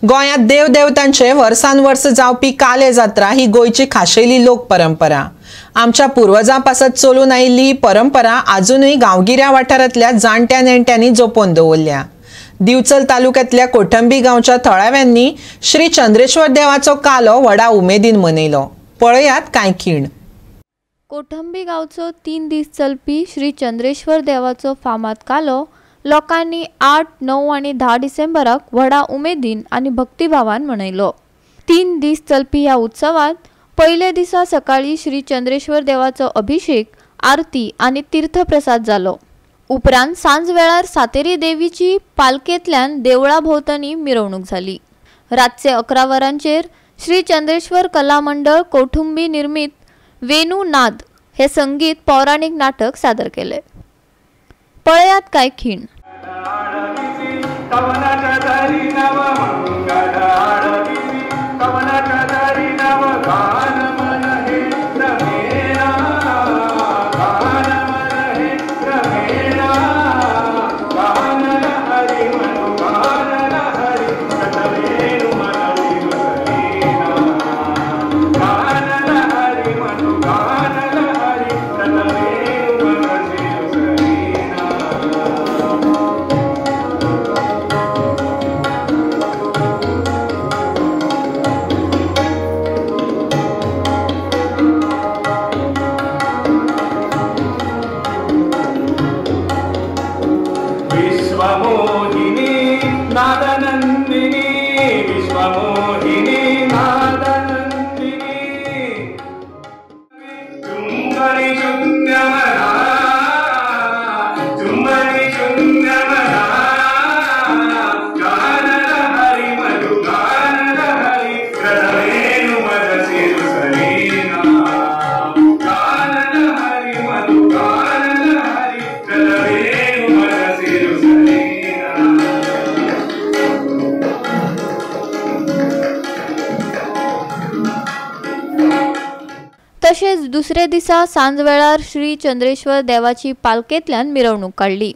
गोंयांत देवदेवतांचे वर्सांवर्स जावपी काले जात्रा ही गोयची खाशेली लोक परंपरा। आमच्या पूर्वजां पासत चलून आयिल्ली ही परंपरा अजूनही गांवगिऱ्या वाठारांतल्या जाणट्या नेणट्यांनी जपोवन दवरल्या। दिवचल तालुक्यांतल्या कोठंबी गांवच्या थळाव्यांनी श्री चंद्रेश्वर देवाचो कालो व्हडा उमेदीन मनयलो। पळयात कांय खीण। कोठंबी गांवचो 3 दीस चलपी श्री चंद्रेश्वर देवाचो फामाद कालो लोकांनी 8, 9 आणि 10 डिसेंबराक व्हडा उमेदीन आणि भक्तिभावान मनयलो। 3 दीस चलपी ह्या उत्सवात पयले दिसा सकाळी श्री चंद्रेश्वर देवाचो अभिषेक, आरती आणि तीर्थप्रसाद जालो। उपरांत सांज वेळार सातेरी देवीची पालखेंतल्यान देवळा भोंवतणी मिरवणूक जाली। रातचे 11 वरांचेर श्री चंद्रेश्वर कला मंडळ कोठुंबी निर्मित वेणू नाद हे संगीत पौराणिक नाटक सादर केले। पळयात कांय खीण। तसेच दुसरे दिसा सांज वेळार श्री चंद्रेश्वर देवाची पालखेंतल्यान मिरवणूक काढली।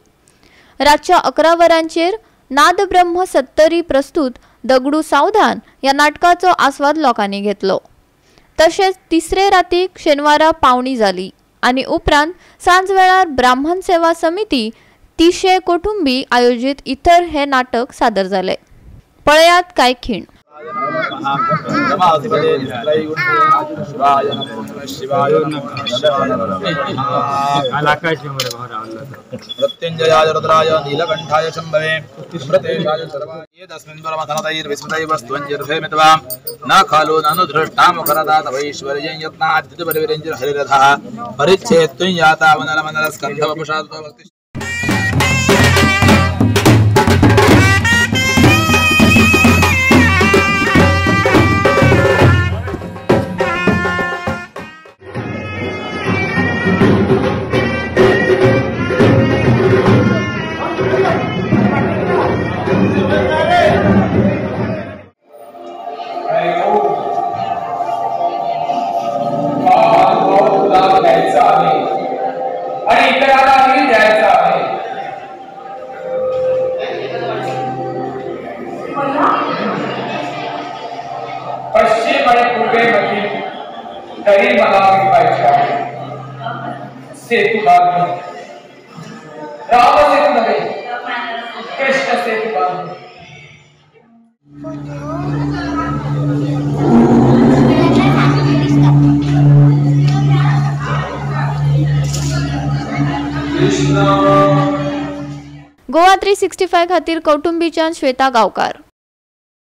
रातच्या 11 वरांचेर नाद ब्रह्म सत्तरी प्रस्तुत दगडू सावधान या नाटकाचो आस्वाद लोकांनी घेतलो। तसेच तिसरे रातीक शेनवारा पावणी जाली आणि उपरांत सांज वेळार ब्राह्मण सेवा समिती 300 कोठुंबी आयोजित इतर हे नाटक सादर झाले। पळयात कांय खीण। प्रत्यंजयाय रुद्राय नीलकंठाय शंभवे प्रत्येशाय सर्वाय तस्मिन् परमधनतैर् विस्मृतैः वस्तुञ्जर्भेमित्वा न खलु ननु धृष्टा मुखरदा तवैश्वर्यं यत्नाद्युत परिविरञ्जर हरिरथः परिच्छेत्तुं याता वनलमनल स्कन्धवपुषातो भक्ति। पश्चिम आणि पूर्वेमधील तरी मला विकायचे आहे। सेतू बांधून राम सेतू नव्हे, कृष्ण सेतू बांधून। गोवा 365 खातीर कौटुंबीच्यान श्वेता गांवकार।